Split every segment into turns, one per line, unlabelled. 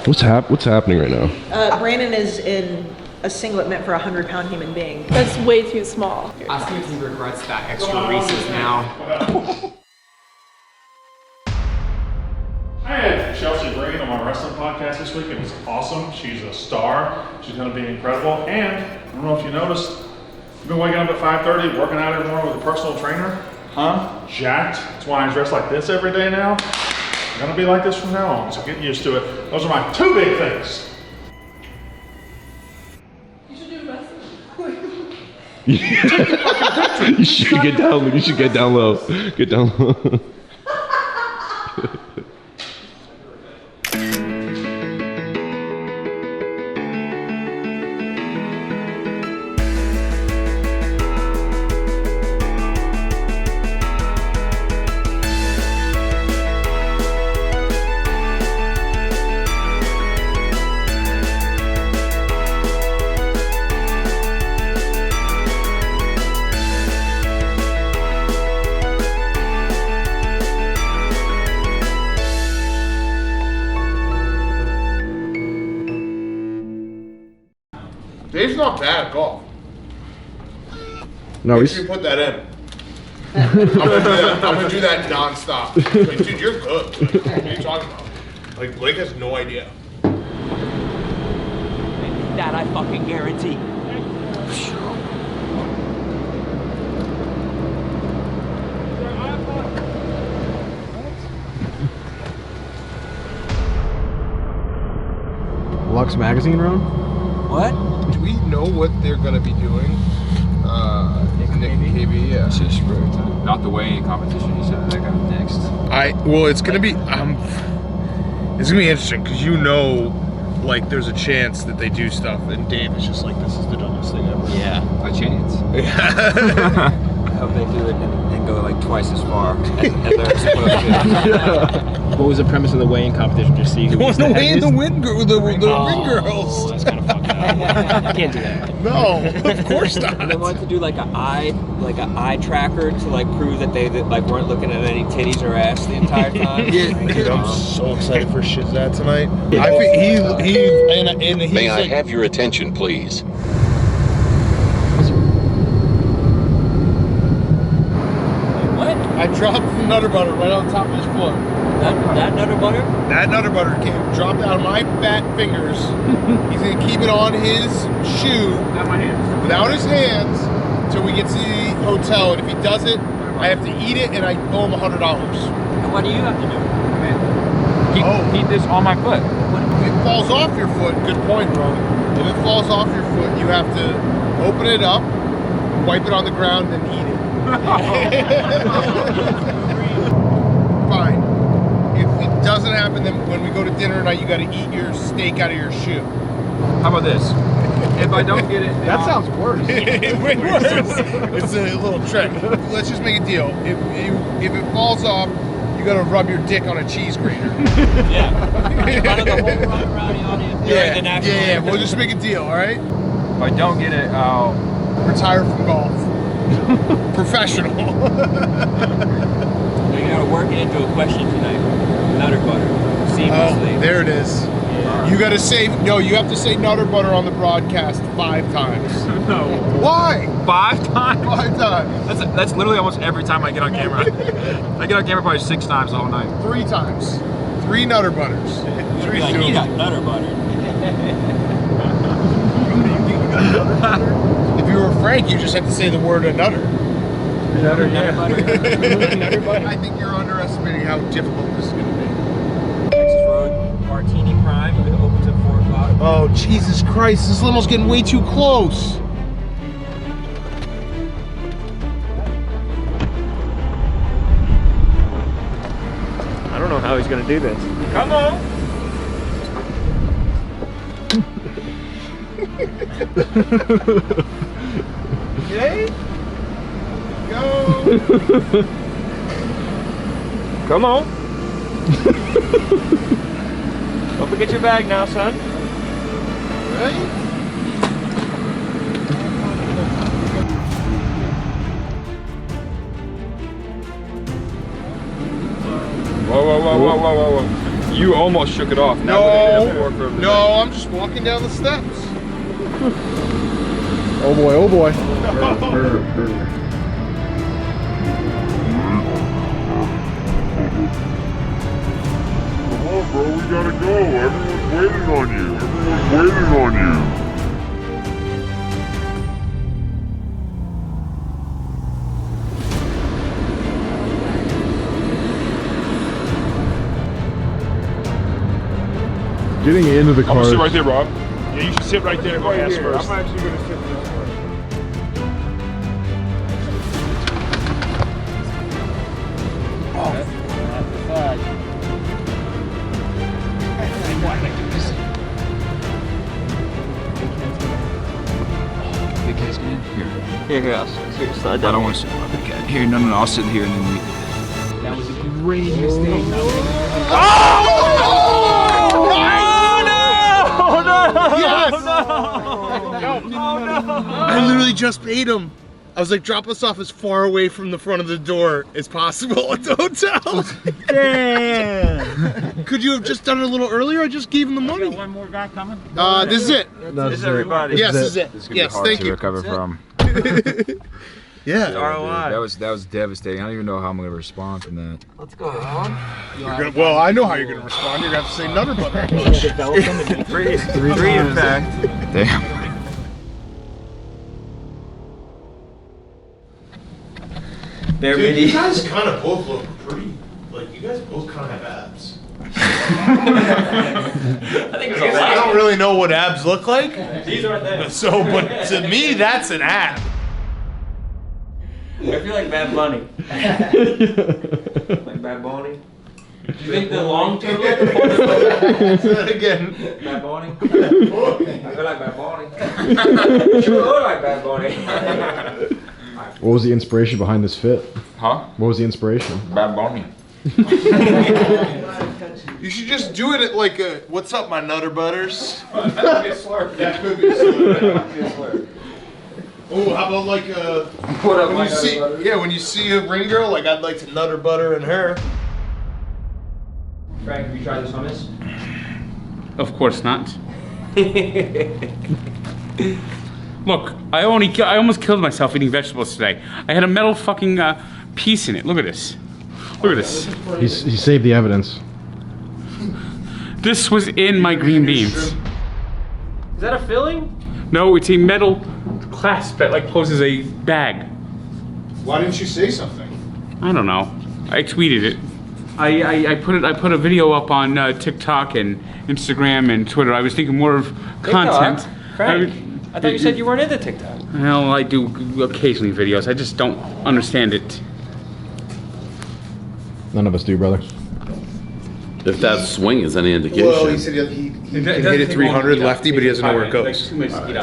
What's happening right now?
Brandon is in a singlet meant for a 100-pound human being.
That's way too small.
I think he regrets that extra Reese's now.
I had Chelsea Green on my wrestling podcast this week. It was awesome. She's a star. She's going to be incredible. And I don't know if you noticed, you've been waking up at 5:30, working out every morning with a personal trainer. Huh? Jacked. That's why I dress like this every day now. I'm going to be like this from now on, so get used to it. Those are my 2 big things.
You should do wrestling.
You should get down. You should get down low. Get down low.
Dave's not bad at golf.
No,
Make
he's.
sure you put that in. I'm gonna do that nonstop. Like, dude, you're good. Like, what are you talking about? Like, Blake has no idea.
That I fucking guarantee.
Lux Magazine, Rone?
What?
Do we know what they're gonna be doing? Nick and KB, yeah.
Not the weighing competition. He said that got next.
Well, it's gonna be it's gonna be interesting because like there's a chance that they do stuff, and Dave is just like, this is the dumbest thing ever.
Yeah.
A chance.
I hope they do it and go like twice as far as they're supposed to.
What was the premise of the weighing competition? Just see who
You want
was
to
the
weigh in the
heaviest?
ring girls?
That's kind of fucked up. Can't do that.
No, of course not.
And they wanted to do like an eye tracker to like prove that they like weren't looking at any titties or ass the entire time.
Yeah, dude, I'm so excited for Shizat tonight. I think he's
May I
like,
have your attention, please?
What?
I dropped the Nutter Butter right on top of his foot.
That Nutter Butter?
That Nutter Butter dropped out of my fat fingers. He's gonna keep it on his shoe without his hands until we get to the hotel. And if he does it, I have to eat it, and I owe him $100.
And what do you have to do?
Keep this on my foot.
If it falls off your foot, good point, bro. If it falls off your foot, you have to open it up, wipe it on the ground, and eat it. Fine. If it doesn't happen, then when we go to dinner tonight, you got to eat your steak out of your shoe.
How about this? If I don't get it,
That sounds worse.
Way worse. It's a little trick. Let's just make a deal. If it falls off, you got to rub your dick on a cheese grater.
Yeah. Run the whole run around the audience.
Yeah. We'll just make a deal, all right?
if I don't get it, I'll
Retire from golf. Professional.
You gotta work it into a question tonight. Nutter butter. Seamlessly.
Oh, there it is. You gotta say, no, you have to say Nutter Butter on the broadcast 5 times.
No.
Why?
5 times?
5 times.
That's literally almost every time I get on camera. I get on camera probably 6 times all night.
3 times. 3 Nutter Butters.
Like, you got Nutter butter.
If you were Frank, you just had to say the word a nutter.
Nutter butter.
I think you're underestimating how difficult this is going to be.
Texas Road Martini Prime. It opens at 4 o'clock.
Oh, Jesus Christ. This limo's getting way too close.
I don't know how he's gonna do this.
Come on.
Okay? Go.
Come on. Don't forget your bag now, son.
Ready?
Whoa. You almost shook it off.
No, I'm just walking down the steps.
Oh boy, oh boy.
Come on, bro, we gotta go. Everyone's waiting on you. Everyone's waiting on you.
Getting into the car.
I'm gonna sit right there, Rob. Yeah, you should sit right there. Go ass first. I'm actually gonna sit there.
Here, I'll slide down.
I don't want to sit up again. Here, no, I'll sit here and then we. That was a great mistake.
I literally just paid him. I was like, drop us off as far away from the front of the door as possible at the hotel. Damn. Could you have just done it a little earlier? I just gave him the money.
One more guy coming?
This is it.
No,
This is everybody.
Yes, this is it.
This is gonna
Yes,
be hard
thank
to
you.
recover from.
Yeah.
ROI.
That was devastating. I don't even know how I'm gonna respond from that.
Let's go, Ron.
Well, I know how you're gonna respond. You're gonna have to say nutter butter.
Three in fact.
Damn.
Dude, you guys kind of both look pretty. Like, you guys both kind of have abs.
I think it's
I don't really know what abs look like.
These aren't there.
So, but to me, that's an ab.
I feel like Bad Bunny. Like Bad Bunny. Do you think the long-term look?
Say that again.
Bad Bunny? I feel like Bad Bunny. You look like Bad Bunny.
What was the inspiration behind this fit?
Huh?
What was the inspiration?
Bad Bunny.
You should just do it at like a, what's up, my nutter butters?
That could be a slur.
That could be a slur. Oh, how about like a,
What up,
when you see, yeah, when you see a ring girl, like I'd like to nutter butter in her.
Frank, have you tried this hummus?
Of course not. Look, I almost killed myself eating vegetables today. I had a metal fucking piece in it. Look at this. Look at this.
He saved the evidence.
This was in my green beans.
Is that a filling?
No, it's a metal clasp that like poses a bag.
Why didn't you say something?
I don't know. I tweeted it. I put a video up on TikTok and Instagram and Twitter. I was thinking more of content.
Frank, I thought you said you weren't into TikTok.
Well, I do occasionally videos. I just don't understand it.
None of us do, brother.
If that swing is any indication.
Well, he said he can hit it 300 lefty, but he doesn't know where it goes.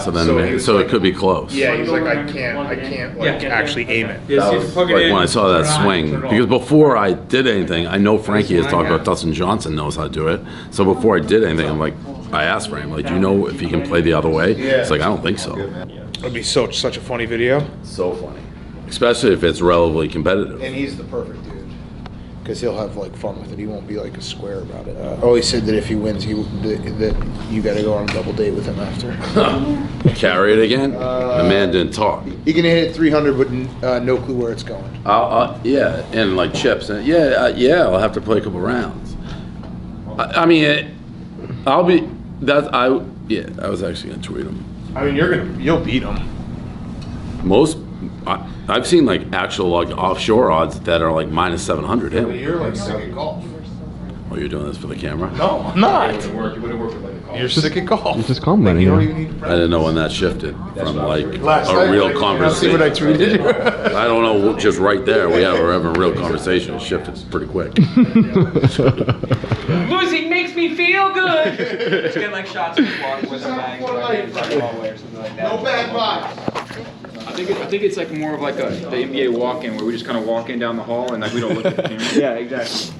So then, so it could be close.
Yeah, he's like, I can't like actually aim it.
Yes, you have to plug it
Like
in.
when I saw that swing, because before I did anything, I know Frankie has talked about Dustin Johnson knows how to do it. So before I did anything, I'm like, I asked for him, like, do you know if he can play the other way? It's like, I don't think so.
It'd be such a funny video.
So funny. Especially if it's relatively competitive.
And he's the perfect dude. Because he'll have like fun with it. He won't be like a square about it. He said that if he wins, that you got to go on a double date with him after.
Carry it again? The man didn't talk.
He can hit it 300, but no clue where it's going.
Yeah, and like chips. And I'll have to play a couple rounds. I mean, I was actually gonna tweet him.
I mean, you'll beat him.
I've seen like actual like offshore odds that are like minus 700 him.
You're like sick at golf.
Oh, you're doing this for the camera?
No, I'm not. You're sick at golf.
It's just commenting.
You don't
Yeah.
even need to
I didn't know when that shifted from like
Last
a
night,
real
see
conversation.
what I tweeted you?
I don't know, just right there, we're having a real conversation. It shifted pretty quick.
Losing makes me feel good.
Just get like shots of walking with a bag in the hallway or something like that.
No bad vibes.
I think it's like more of like the NBA walk-in where we just kind of walk in down the hall and like we don't look at the camera.
Yeah, exactly.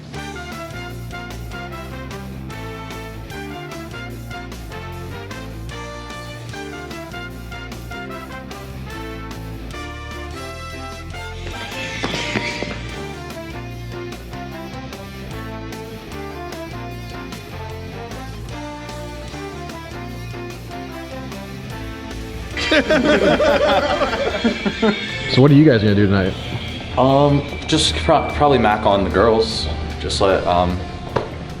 So what are you guys gonna do tonight?
Just probably mac on the girls. Just let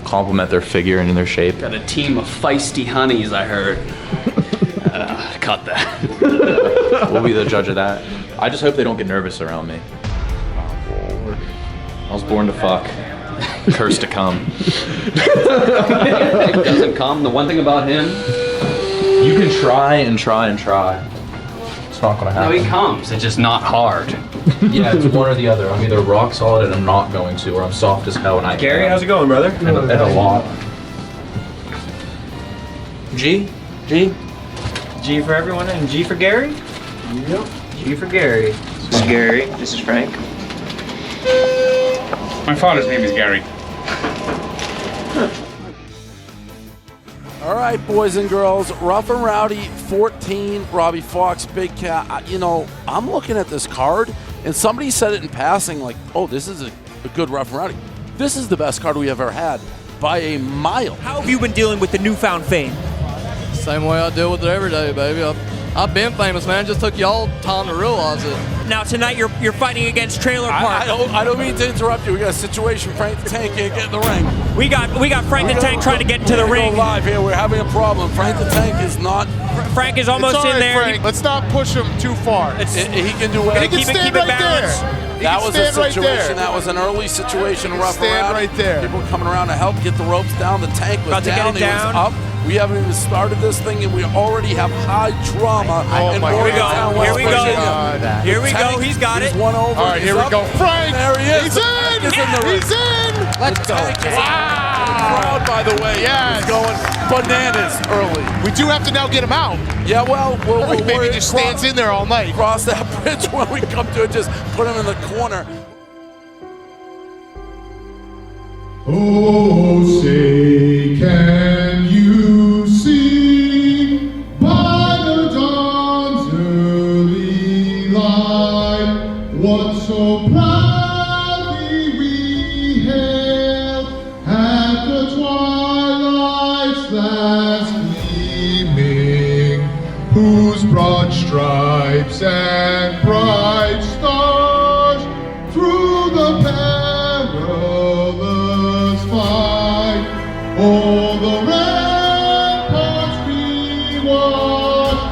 compliment their figure and their shape.
Got a team of feisty honeys, I heard. Cut that.
We'll be the judge of that. I just hope they don't get nervous around me. I was born to fuck. Cursed to come.
It doesn't come. The one thing about him,
you can try and try and try. It's not gonna
no,
happen.
he comes. It's just not hard.
Yeah, it's one or the other. I'm either rock solid and I'm not going to, or I'm soft as hell and I
Gary,
can't.
how's it going, brother?
And a lot.
G for everyone and G for Gary? Yep. G for Gary. This is Gary. This is Frank.
My father's name is Gary.
All right, boys and girls, Rough and Rowdy 14, Robbie Fox, Big Cat. You know, I'm looking at this card, and somebody said it in passing, like, oh, this is a good Rough and Rowdy. This is the best card we have ever had by a mile.
How have you been dealing with the newfound fame?
Same way I deal with it every day, baby. I've been famous, man. It just took y'all time to realize it.
Now tonight you're fighting against Trailer Park.
I don't mean to interrupt you. We got a situation. Frank the Tank can't get in the ring.
We got Frank the Tank trying to get into the ring.
Go live here. We're having a problem. Frank the Tank is not.
Frank is almost in there.
Frank. Let's not push him too far.
He can do whatever.
He can stand right there.
That was a situation. That was an early situation. Rough around.
Right there.
People coming around to help get the ropes down. The Tank was down. He was up. We haven't even started this thing, and we already have high drama.
Here we go. Here we go. Here we go. He's got it.
He's one over.
All right, here we go. Frank.
There he is.
He's in. He's in.
Let's go. Wow. The crowd, by the way, is going bananas early.
We do have to now get him out.
Yeah, well, we'll
maybe just stands in there all night.
Cross that bridge when we come to it. Just put him in the corner.
Oh, say, can you see by the dawn's early light what so proudly we hailed at the twilight's last gleaming, whose broad stripes and bright stars through the perilous fight, all the ramparts we watched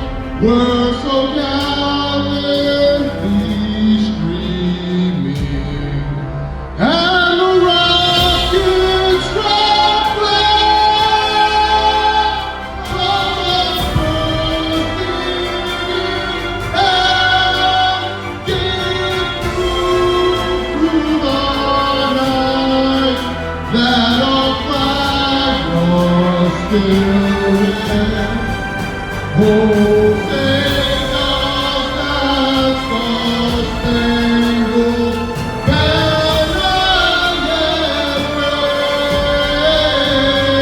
were so gallantly streaming, and the rockets struck flat from the bursting and gave through the night that our flag was still there. Holding us as the spangled banner yet waved.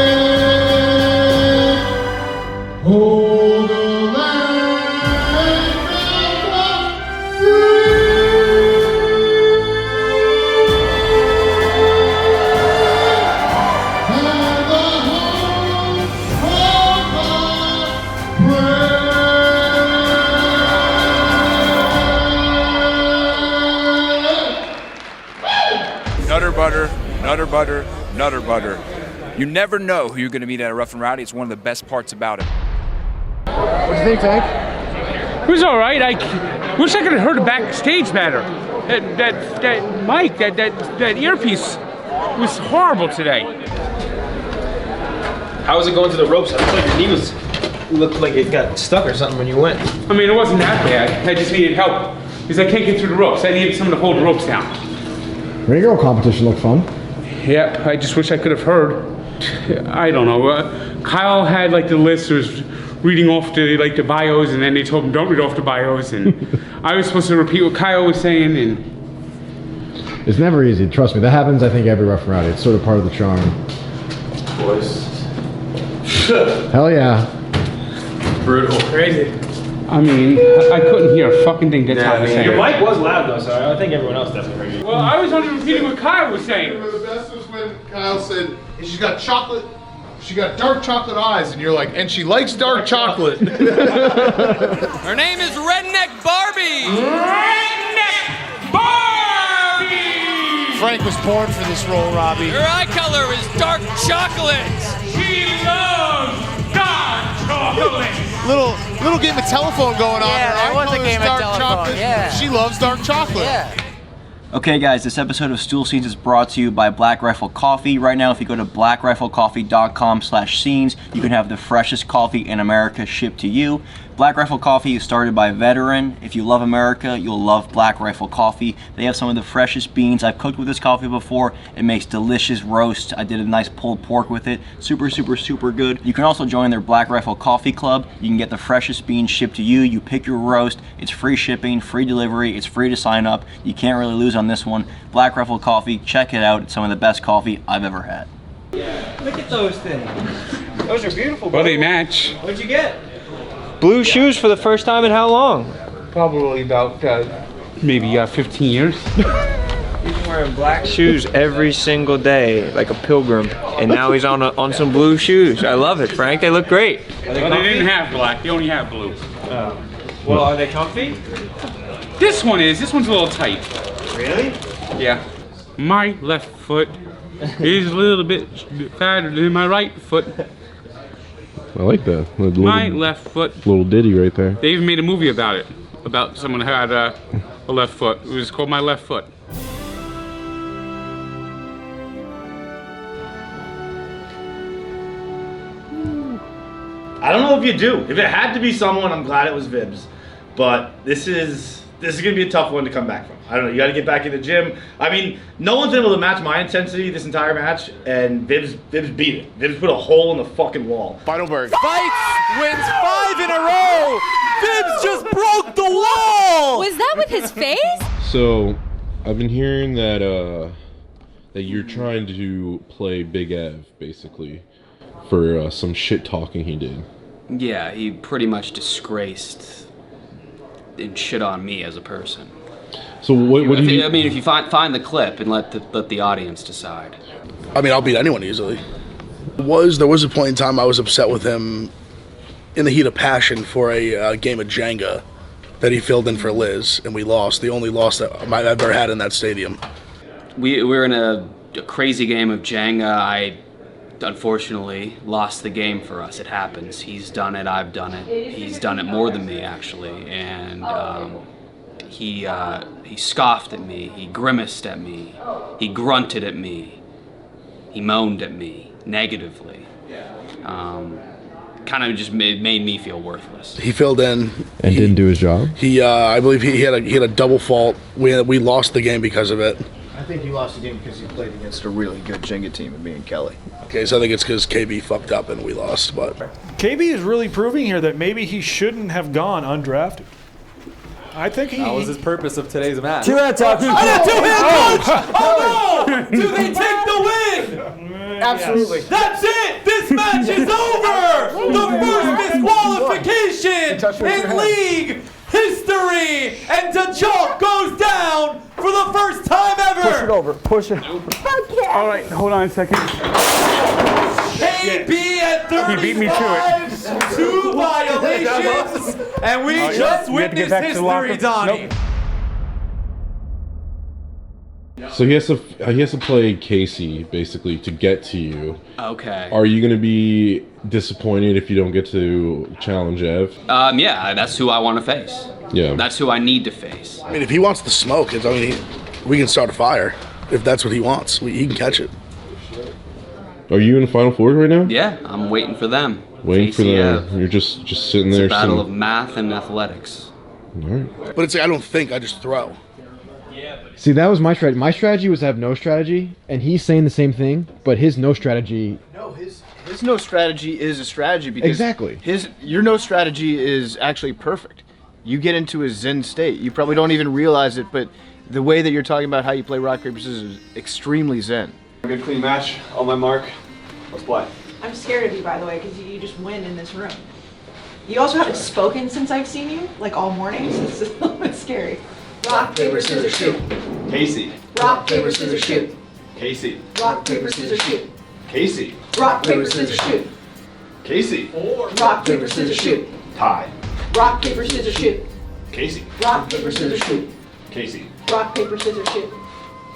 Hold the land free.
Nutter butter, nutter butter, nutter butter. You never know who you're going to meet at a Rough and Rowdy. It's one of the best parts about it.
What do you think, Tank?
It was all right. I wish I could have heard it backstage better. That mic, that earpiece was horrible today.
How was it going to the ropes? I looked like your knee looked like it got stuck or something when you went.
I mean, it wasn't that bad. I just needed help because I can't get through the ropes. I needed someone to hold the ropes down.
Ring girl competition looked fun.
Yep, I just wish I could have heard. I don't know. Kyle had like the list, was reading off the bios, and then they told him don't read off the bios, and I was supposed to repeat what Kyle was saying, and
It's never easy. Trust me, that happens. I think every Rough and Rowdy. It's sort of part of the charm.
Boys.
Hell yeah.
Brutal.
Crazy. I mean, I couldn't hear a fucking thing that Kyle was saying.
Your mic was loud though, so I think everyone else definitely heard you.
Well, I was only repeating what Kyle was saying.
The best was when Kyle said, she's got chocolate She got dark chocolate eyes, and you're like, and she likes dark chocolate.
Her name is Redneck Barbie. Redneck Barbie.
Frank was born for this role, Robbie.
Her eye color is dark chocolate. She loves dark chocolate.
Little game of telephone going on.
Yeah, there was a game of telephone,
chocolate.
yeah.
She loves dark chocolate.
Yeah. Okay guys, this episode of Stool Scenes is brought to you by Black Rifle Coffee. Right now, if you go to blackriflecoffee.com/scenes, you can have the freshest coffee in America shipped to you. Black Rifle Coffee is started by a veteran. If you love America, you'll love Black Rifle Coffee. They have some of the freshest beans. I've cooked with this coffee before. It makes delicious roast. I did a nice pulled pork with it. Super, super, super good. You can also join their Black Rifle Coffee Club. You can get the freshest beans shipped to you. You pick your roast. It's free shipping, free delivery. It's free to sign up. You can't really lose on this one. Black Rifle Coffee, check it out. It's some of the best coffee I've ever had. Look at those things. Those are beautiful.
Well, they match.
What'd you get? Blue shoes for the first time in how long?
Probably about maybe 15 years.
He's been wearing black shoes every single day, like a pilgrim, and now he's on some blue shoes. I love it, Frank. They look great.
Well, they didn't have black. They only have blue.
Well, are they comfy?
This one is. This one's a little tight.
Really?
Yeah. My left foot is a little bit fatter than my right foot.
I like that.
My left foot.
Little ditty right there.
They even made a movie about it. About someone who had a left foot. It was called My Left Foot.
I don't know if you do. If it had to be someone, I'm glad it was Vibs. But this is gonna be a tough one to come back from. I don't know. You got to get back in the gym. I mean, no one's been able to match my intensity this entire match, and Vibs beat it. Vibs put a hole in the fucking wall.
Feidelberg.
Fights wins 5 in a row. Vibs just broke the wall.
Was that with his face?
So, I've been hearing that that you're trying to play Big Ev, basically, for some shit talking he did.
Yeah, he pretty much disgraced and shit on me as a person.
So what do you?
I mean, if you find the clip and let the audience decide.
I mean, I'll beat anyone easily. There was a point in time I was upset with him in the heat of passion for a game of Jenga that he filled in for Liz, and we lost. The only loss that I've ever had in that stadium.
We were in a crazy game of Jenga. I unfortunately lost the game for us. It happens. He's done it. I've done it. He's done it more than me, actually. And he scoffed at me. He grimaced at me. He grunted at me. He moaned at me negatively. Kind of just made me feel worthless.
He filled in
and didn't do his job.
I believe he had a double fault. We lost the game because of it.
I think you lost the game because you played against a really good Jenga team with me and Kelly.
Okay, so I think it's because KB fucked up and we lost. But
KB is really proving here that maybe he shouldn't have gone undrafted. I think
that was his purpose of today's match.
Two-hand touch. Two-hand punch! Oh no! Do they take the win?
Absolutely.
That's it! This match is over! The first disqualification in league history! And T'Challa goes down for the first time ever!
Push it over. Push it. All right, hold on a second.
KB at 35,
He beat me to it.
2 violations, and we just witnessed history, Donnie.
So he has to play Casey basically to get to you.
Okay.
Are you going to be disappointed if you don't get to challenge Ev?
Yeah, that's who I want to face.
Yeah.
That's who I need to face.
I mean, if he wants the smoke, we can start a fire. If that's what he wants, he can catch it.
Are you in the Final Four right now?
Yeah, I'm waiting for them.
Waiting for them. You're just sitting there.
It's a battle of math and athletics.
All right.
But it's like, I don't think, I just throw.
See, that was my strategy. My strategy was to have no strategy, and he's saying the same thing, but his no strategy.
No, his no strategy is a strategy because
exactly
your no strategy is actually perfect. You get into a zen state. You probably don't even realize it, but the way that you're talking about how you play rock paper scissors is extremely zen.
Good clean match. On my mark. Let's play.
I'm scared of you, by the way, because you just win in this room. You also haven't spoken since I've seen you, like all morning, so it's a little bit scary. Rock, paper, scissors, shoot.
Casey.
Rock, paper, scissors, shoot.
Casey.
Rock, paper, scissors, shoot.
Casey.
Rock, paper, scissors, shoot.
Casey.
Rock, paper, scissors, shoot.
Tie.
Rock, paper, scissors, shoot.
Casey.
Rock, paper, scissors, shoot.
Casey.
Rock, paper, scissors, shoot.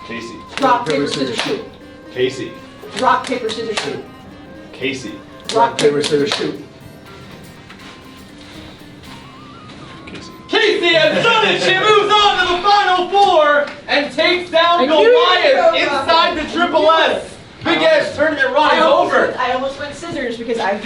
Casey.
Rock, paper, scissors, shoot.
Casey.
Rock, paper, scissors, shoot.
Casey.
Rock, paper, scissors, shoot.
Casey has done it. She moves on to the final four and takes down Goliath inside the Triple S. Big Ass tournament run is over.
I almost went scissors because I.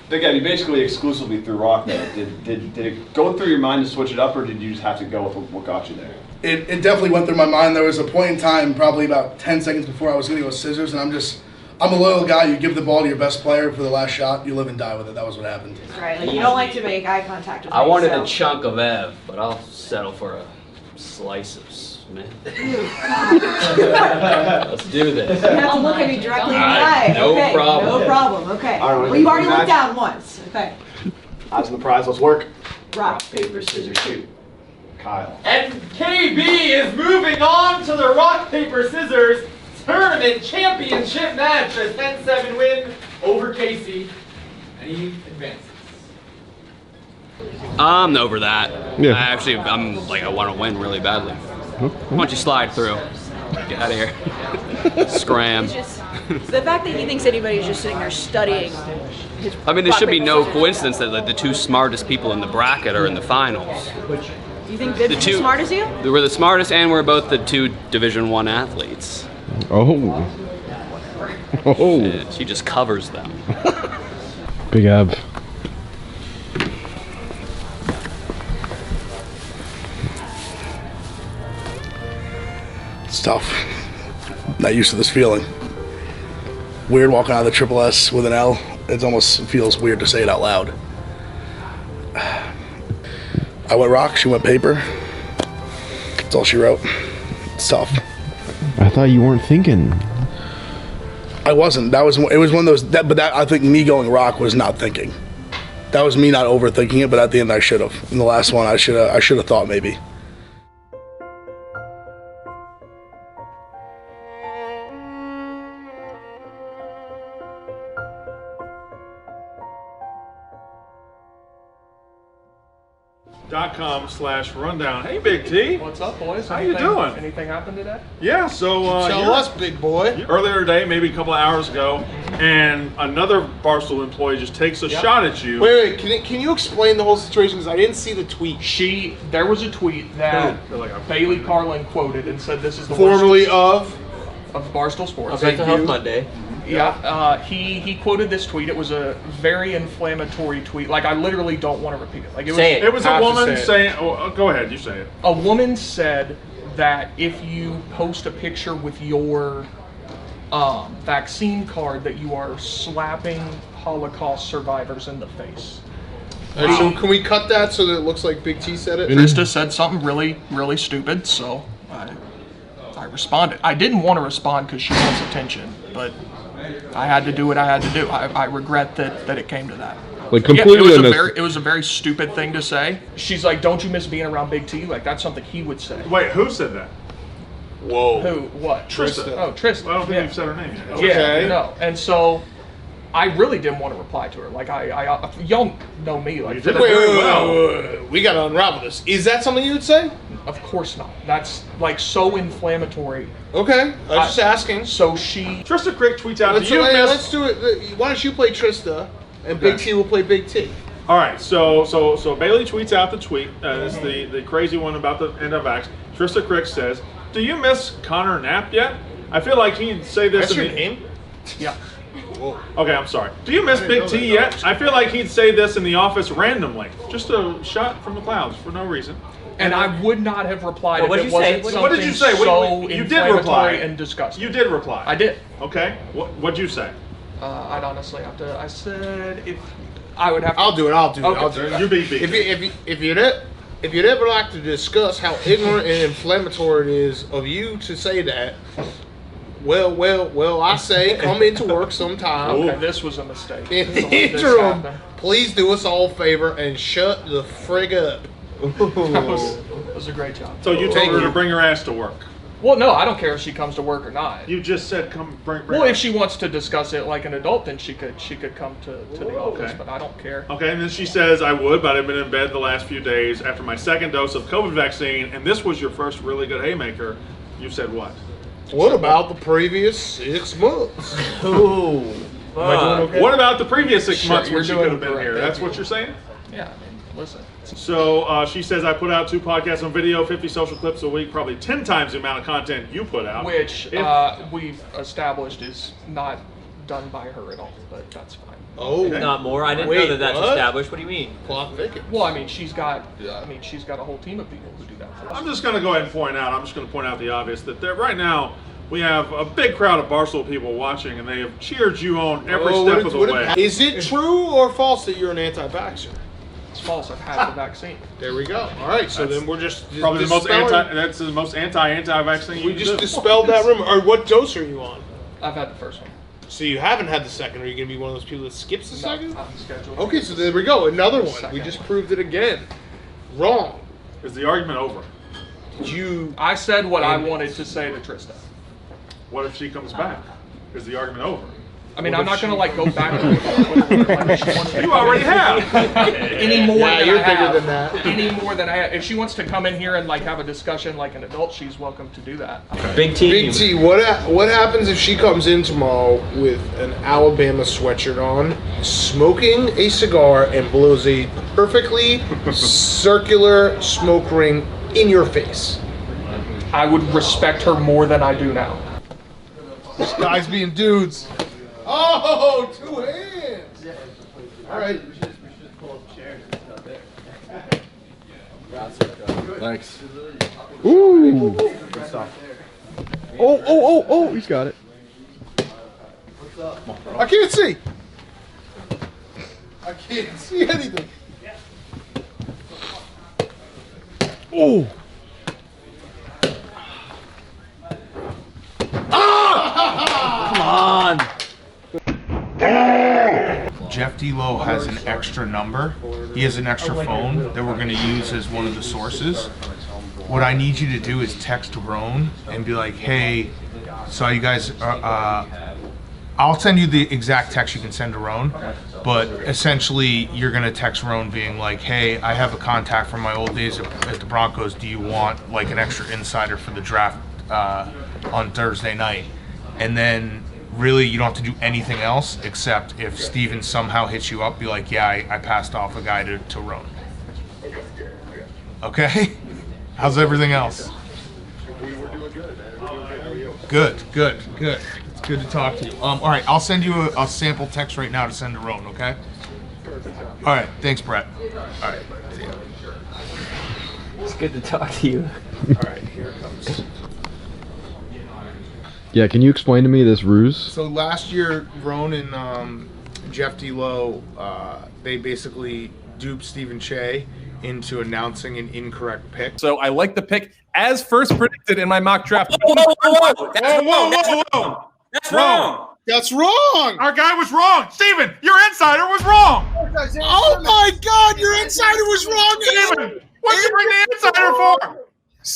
Big Ed, you basically exclusively threw rock there. Did it go through your mind to switch it up, or did you just have to go with what got you there?
It definitely went through my mind. There was a point in time, probably about 10 seconds before I was going to go scissors, and I'm a loyal guy. You give the ball to your best player for the last shot, you live and die with it. That was what happened.
Right, like you don't like to make eye contact with me.
I wanted
so.
a chunk of Ev, but I'll settle for a slice of Smith. Let's do this.
You have to look at me directly in the eye.
No
okay,
problem.
No problem. Okay.
All right,
Well, you already looked down once. Okay.
Eyes on the prize. Let's work.
Rock, paper, scissors, shoot.
Kyle.
And KB is moving on to the rock, paper, scissors tournament championship match. A 10-7 win over Casey. And he advances.
I'm over that.
Yeah.
I want to win really badly. Why don't you slide through? Get out of here. Scram.
It's just the fact that he thinks anybody's just sitting there studying his.
I mean, there should be
rock,
no
paper, scissors.
coincidence that the two smartest people in the bracket are in the finals.
You think Viv is as smart as you?
We're the smartest, and we're both the two Division I athletes.
Oh. Oh.
Yeah, she just covers them.
Big Ab.
It's tough. Not used to this feeling. Weird walking out of the Triple S with an L. It almost feels weird to say it out loud. I went rock, she went paper. That's all she wrote. It's tough.
I thought you weren't thinking.
I wasn't. It was one of those. I think me going rock was not thinking. That was me not overthinking it. But at the end, I should have. In the last one, I should have thought maybe.
.com/rundown. Hey, Big T.
What's up, boys?
How you doing?
Anything happened today?
Yeah, so
Tell us, big boy.
Earlier today, maybe a couple of hours ago, and another Barstool employee just takes a shot at you.
Wait, can you explain the whole situation? Because I didn't see the tweet.
There was a tweet that Bailey Carlin quoted and said this is the
Formerly
worst of Barstool Sports.
Of Mental Health Monday.
Yeah, he quoted this tweet. It was a very inflammatory tweet. Like, I literally don't want to repeat it. Like,
It was a woman saying, go ahead, you say it.
A woman said that if you post a picture with your vaccine card, that you are slapping Holocaust survivors in the face.
So can we cut that so that it looks like Big T said it?
Krista said something really, really stupid, so I responded. I didn't want to respond because she wants attention, but I had to do what I had to do. I regret that it came to that.
Like, completely
it was a very stupid thing to say. She's like, "Don't you miss being around Big T?" Like, that's something he would say.
Wait, who said that?
Whoa.
Who? What?
Trista.
Oh, Trista.
I don't think you've said her name yet.
Yeah, no. And so I really didn't want to reply to her. Like, y'all know me. Like,
Wait, we gotta unravel this. Is that something you would say?
Of course not. That's like so inflammatory.
Okay, I was just asking.
So she.
Trista Crick tweets out.
Let's do it. Why don't you play Trista, and Big T will play Big T.
All right, so Bailey tweets out the tweet. It's the crazy one about the anti-vax. Trista Crick says, "Do you miss Connor Knapp yet? I feel like he'd say this."
That's your name?
Yeah.
Whoa.
Okay, I'm sorry. Do you miss Big T yet? I feel like he'd say this in the office randomly, just a shot from the clouds for no reason.
And I would not have replied
What
if
did
it
you say?
wasn't
What did you say?
something so
You did reply
inflammatory and disgusting.
You did reply.
I did.
Okay. What'd you say?
I'd honestly have to. I said if I would have to.
I'll do it. I'll do
Okay.
it.
You beat me.
If you'd ever like to discuss how ignorant and inflammatory it is of you to say that, well, I say come into work sometime.
Okay, this was a mistake.
In the interim, please do us all a favor and shut the frig up.
That was a great job.
So you told her to bring her ass to work.
Well, no, I don't care if she comes to work or not.
You just said come bring.
Well, if she wants to discuss it like an adult, then she could come to the office,
Okay.
but I don't care.
Okay, and then she says, I would, but I've been in bed the last few days after my second dose of COVID vaccine, and this was your first really good haymaker. You said what?
What about the previous 6 months?
Ooh.
Am I doing okay?
What about the previous 6 months
you're
when she
doing
could have been
correct.
here? That's what you're saying?
Yeah, I mean, listen.
So she says, I put out 2 podcasts on video, 50 social clips a week, probably 10 times the amount of content you put out.
Which we've established is not done by her at all, but that's fine.
Oh,
not more. I didn't know that that's established. What do you mean?
Plot thickens.
Well, I mean, she's got a whole team of people who do that for us.
I'm just going to go ahead and point out the obvious, that right now we have a big crowd of Barstool people watching, and they have cheered you on every step of the way.
Is it true or false that you're an anti-vaxxer?
It's false. I've had the vaccine.
There we go. All right, so then we're just
Probably
dispelling-
that's the most anti-vaccine.
We just dispelled that rumor. Or what dose are you on?
I've had the first one.
So you haven't had the second. Are you going to be one of those people that skips the second?
I'm scheduled.
Okay, so there we go. Another one. We just proved it again. Wrong.
Is the argument over?
I said what I wanted to say to Trista.
What if she comes back? Is the argument over?
I mean, I'm not going to go back and forth. Like, if she wants to
You
come
already
in-
have.
Any more
Yeah,
than
you're
I
bigger
have.
than that.
Any more than I have. If she wants to come in here and have a discussion like an adult, she's welcome to do that.
Big T.
Big T, what happens if she comes in tomorrow with an Alabama sweatshirt on, smoking a cigar, and blows a perfectly circular smoke ring in your face?
I would respect her more than I do now.
This guy's being dudes. Oh, 2 hands. All right.
Thanks. Ooh. Oh, he's got it.
I can't see. I can't see anything.
Oh.
Come
on.
Jeff D-Lo has an extra number. He has an extra phone that we're going to use as one of the sources. What I need you to do is text Rone and be like, hey, so you guys, I'll send you the exact text you can send to Rone, but essentially you're going to text Rone being like, hey, I have a contact from my old days at the Broncos. Do you want an extra insider for the draft on Thursday night? And then really you don't have to do anything else except if Steven somehow hits you up, be like, yeah, I passed off a guy to Rone. Okay? How's everything else? Good. It's good to talk to you. All right, I'll send you a sample text right now to send to Rone, okay? All right, thanks, Brett. All right, see ya.
It's good to talk to you.
All right, here it comes.
Yeah, can you explain to me this ruse?
So last year, Rone and Jeff D-Lo, they basically duped Stephen Che into announcing an incorrect pick.
So I like the pick as first predicted in my mock draft.
Whoa. That's wrong.
That's wrong.
Our guy was wrong. Steven, your insider was wrong.
Oh my God, your insider was wrong.
Steven, what did you bring the insider for?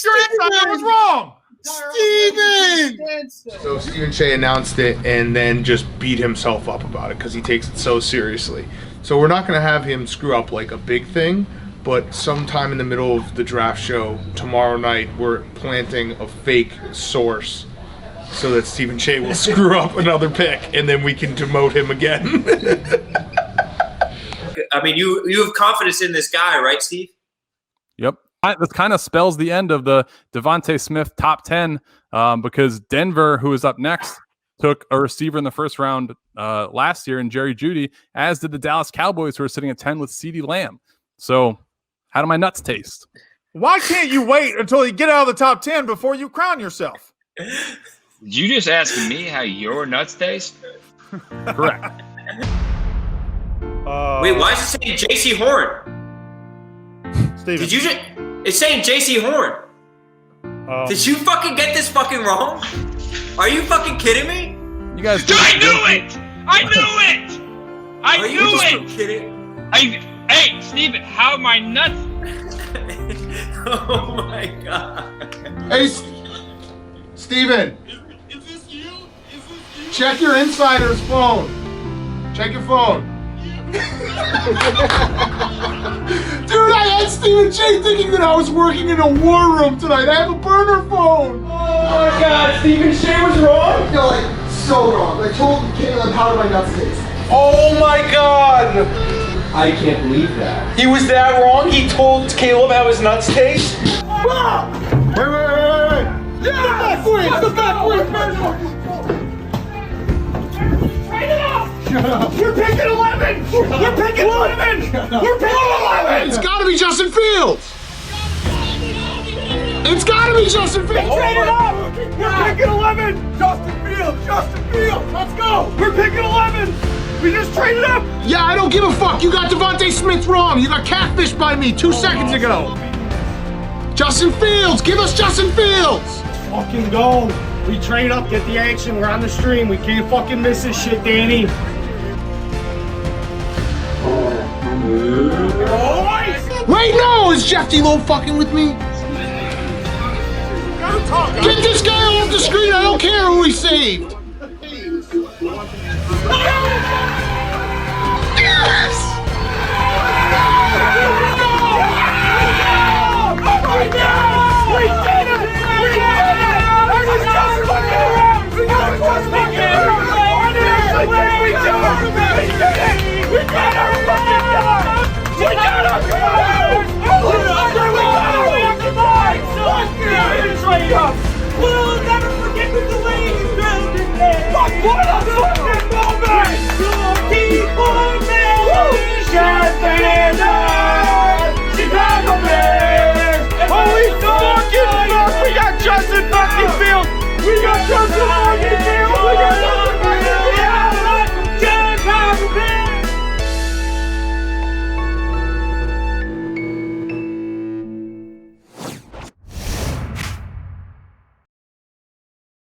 Your insider was wrong.
Steven! So Stephen Che announced it and then just beat himself up about it because he takes it so seriously. So we're not going to have him screw up like a big thing, but sometime in the middle of the draft show tomorrow night, we're planting a fake source so that Stephen Che will screw up another pick and then we can demote him again.
I mean, you have confidence in this guy, right, Steve?
Yep. This kind of spells the end of the Devontae Smith top 10 because Denver, who is up next, took a receiver in the first round last year in Jerry Jeudy, as did the Dallas Cowboys, who are sitting at 10 with CeeDee Lamb. So how do my nuts taste?
Why can't you wait until you get out of the top 10 before you crown yourself?
Did you just ask me how your nuts taste?
Correct.
Wait, why is it saying J.C. Horn?
Steven.
Did you just... It's saying J.C. Horn. Did you fucking get this fucking wrong? Are you fucking kidding me?
You guys...
I knew it! I knew it! I
Are
knew
you just
it!
kidding?
Hey, Steven, how are my nuts?
Oh my god.
Hey, Steven. Check your insider's phone. Check your phone. Dude, I had Stephen J thinking that I was working in a war room tonight. I have a burner phone.
Oh my God, Stephen J was wrong? No, like, so wrong. I told Caleb how my nuts taste.
Oh my God!
I can't believe that.
He was that wrong? He told Caleb how his nuts taste?
Wait. Yeah! The back wing!
Trade it off!
Shut up.
You're picking 11! You're picking 11! You're picking 11!
It's gotta be Justin Fields! It's gotta be Justin Fields!
Trade it up! You're picking 11! Justin Fields! Justin Fields! Let's go! We're picking 11! We just traded up!
Yeah, I don't give a fuck. You got Devontae Smith wrong. You got catfished by me 2 seconds ago. Justin Fields! Give us Justin Fields!
Fucking go! We trade up, get the action, we're on the stream. We can't fucking miss this shit, Danny.
Wait, no! Is Jeff D-Lo fucking with me? Get this guy off the screen. I don't care who he saved.